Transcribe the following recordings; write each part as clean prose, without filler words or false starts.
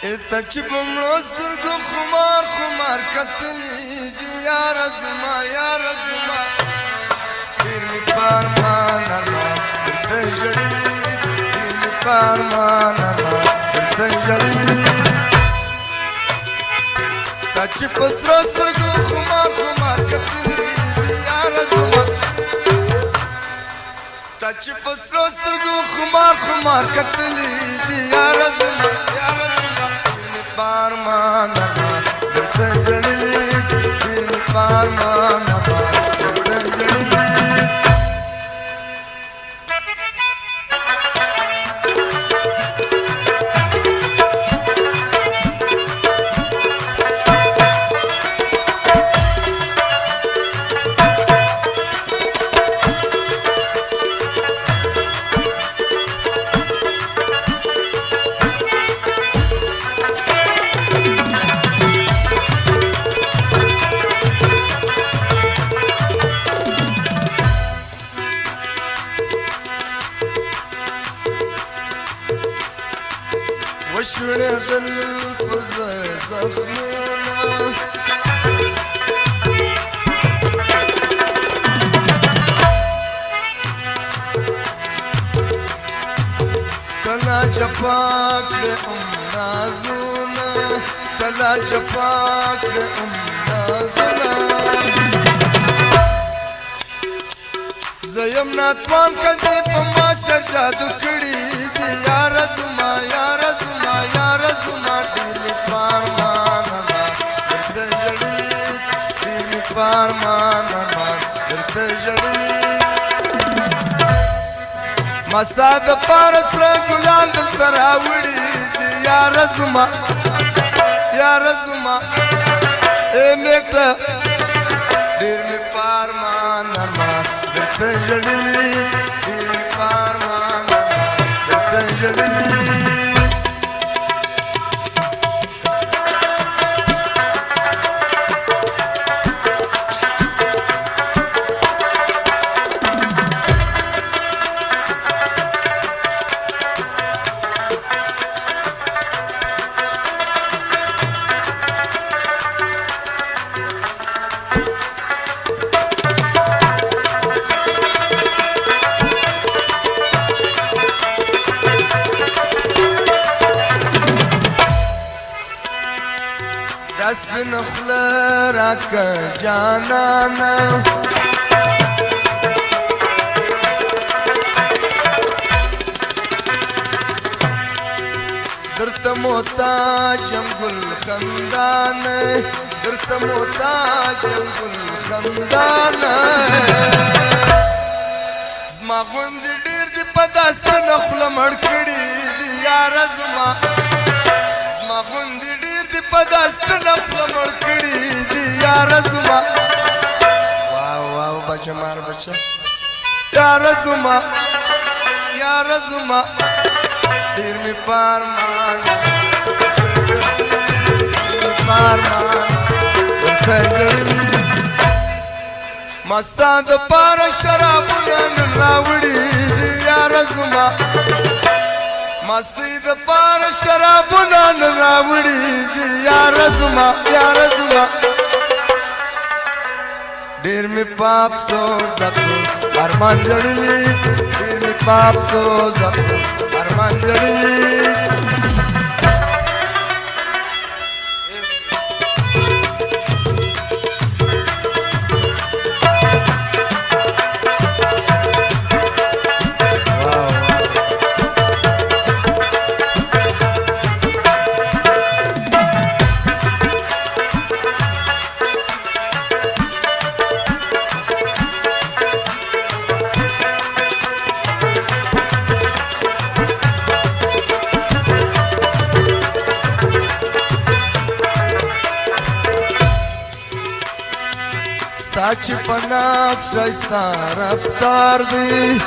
ته چې په مړو سترګو خمار خمار کتلي دي یاره زما یاره زما ډېر مې په ارمان ارمان درته ژړلي ډېر مې په ارمان ارمان درته ژړلي ته چې په سرو سترګو خمار خمار کتلي دي یاره زما ته چې په سرو سترګو خمار خمار کتلي دي یاره زما یاره زما Parman aman, درته ژړلي ډېر مې پارمان امان درته ژړلي وشړېدل پر زخمونه کله جفا کړې نازونه کله جفا کړې نازونه زه یم ناتوان کدې په ما سر جادو کړي دي یاره زما یاره زما یاره زما ډېر مې په ارمان ارمان درته ژړلي ډېر مې په ارمان ارمان درته ژړلي ما ستا دپاره سره ګلان دلته راوړي دي یاره زما یاره زما ای میټه ډېر مې په ارمان ارمان درته ژړلي ډېر مې په ارمان ارمان درته ژړلي سپین خوله راکه جانانه درته محتاج یم ګل خندانه درته محتاج یم ګل خندانه زما غوندې ډېر دي په دا سپینه خوله مړ کړي دي یاره زما زما غوندې په دا سپینه خوله مړ کړي دي یاره زما واو واو بچه مار بچه یاره زما یاره زما ډېر مې په ارمان درته ژړلي ما ستا دپاره شرابونه نن راوړي دي یاره زما مستۍ دپاره شرابونه نن راوړي دي یاره زما یاره زما ډېر مې په افسوس افسوس ارمان ژړلي ډېر مې په افسوس افسوس ارمان ژړلي ستا چې په ناز ښایسته رفتار دی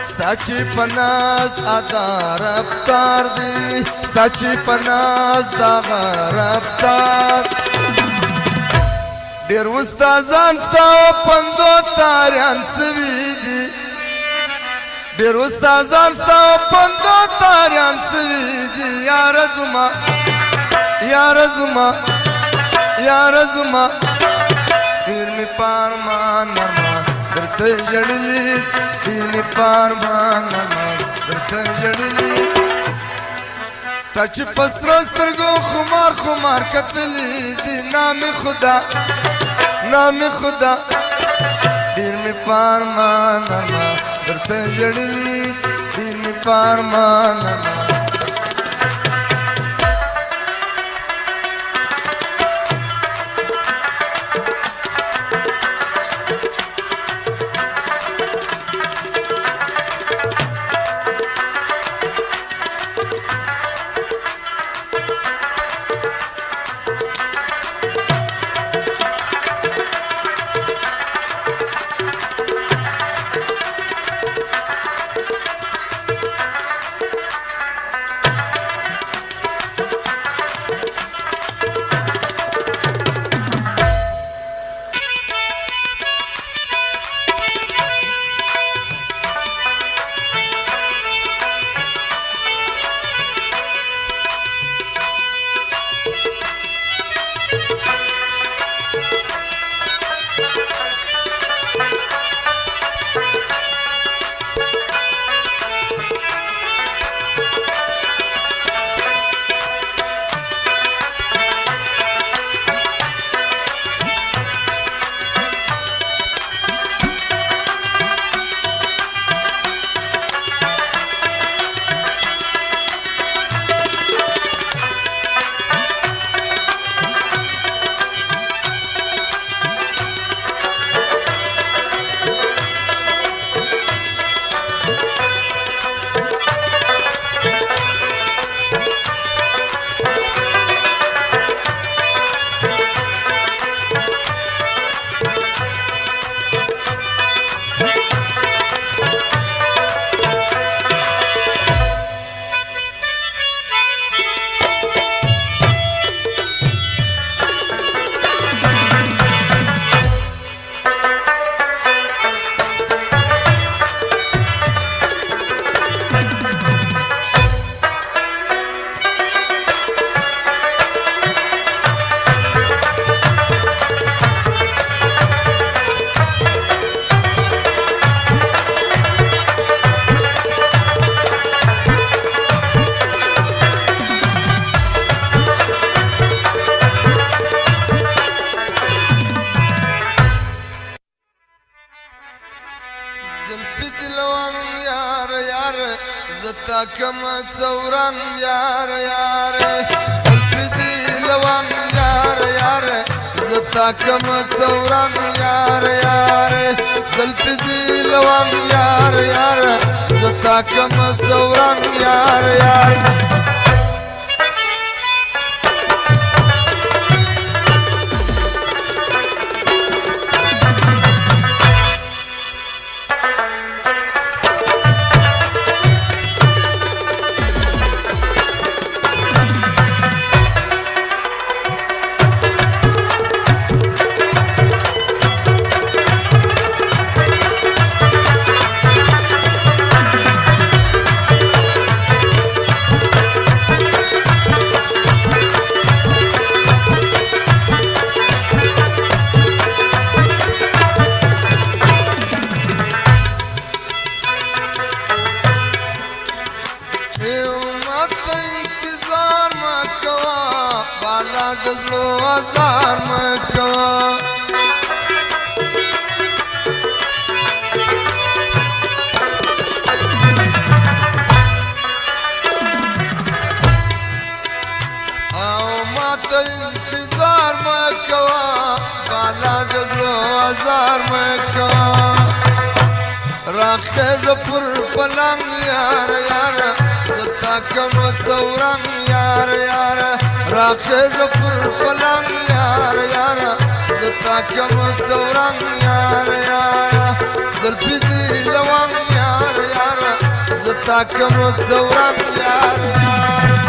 ستا چې په ناز ادا رفتار دی ستا چې په ناز دغه رفتار ډېر استادان ستا پندو تاریان سوي ډېر استادان ستا پندو تاریان سوي دي یاره زما یاره زما یاره زما ډېر مې په ارمان ارمان درته ژړلي ډېر مې په ارمان ارمان درته ژړلي تا چې په سرو سترګو خمار خمار کتلي دي نامې خدا نامې خدا ډېر مې په ارمان ارمان درته ژړلي ډېر مې په ارمان ارمان زتا کم څوران یار یار زلفی دی لوان یار یار زتا کم څوران یار یار زلفی دی لوان یار یار زتا کم څوران یار یار دزلو آزار مکوا او ماتا انتظار مکوا بالا دزلو آزار مکوا راخر پر پلنگ یار یار زتا کم څورنګ یار یار راخر پر پلنگ یار یار زتا کم څورنګ یار یار زلفی دی لوان یار یار زتا کم څورنګ یار یار